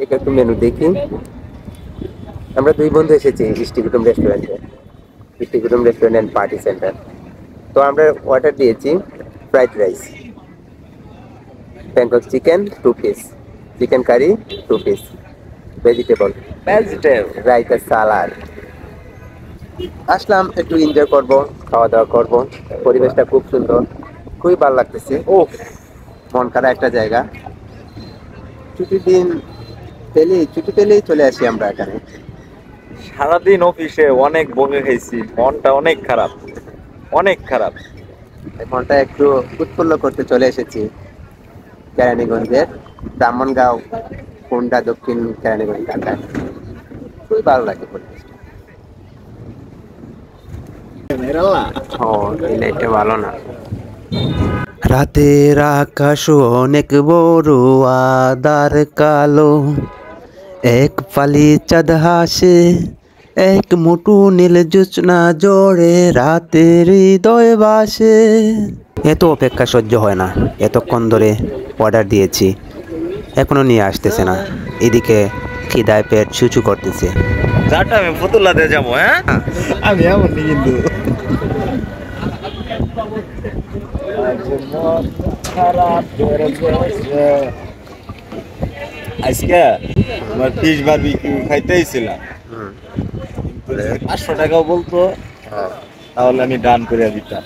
এটা একটু মেনু দেখি। আমরা দুই বন্ধু এসেছি ইষ্টিকুটুম রেস্টুরেন্টে, Ishtikutum restaurant and party centre. তো আমরা অর্ডার দিয়েছি fried rice, Bangkok chicken 2 piece, chicken curry 2 piece, vegetable, raita, salad. আসলাম একটু এনজয় করব, খাওয়া দাওয়া করব। পরিবেশটা খুব সুন্দর, খুবই ভালো লাগতেছে। ও, মন কাড়া একটা জায়গা। ছুটি পেলেই চলে আসি আমরা এখানে। সারাদিন অফিসে অনেক বকে খাইছি, মনটা অনেক খারাপ, অনেক খারাপ। এই মনটা একটু উৎফুল্ল করতে চলে এসেছি কেরানীগঞ্জের ব্রাহ্মণগাঁও, কোন্ডা, দক্ষিণ কেরানীগঞ্জ ঢাকায়। খুবই ভালো লাগে পরিবেশটা। ও, এই লাইটটা ভালো না। রাতের আকাশ অনেক বড়, আধার কালো, এক ফালি চাঁদ হাসে, এক মুঠো নীল জোছনা জোরে রাতের হৃদয় বাসে। এত অপেক্ষা সহ্য হয় না, এতক্ষণ ধরে অর্ডার দিয়েছি, এখনো নিয়ে আসতেছে না। এদিকে খিদায় পেট ছুঁচু করতেছে। যাটা আমি ফতুল্লাতে যাবো, হ্যাঁ আমি এমনই কিন্তু আজকে আমার ফিশ বারবিকিউ খাইতেইছিলাম, 500 টাকাও বলতো, তাহলে আমি ডান করে দিতাম।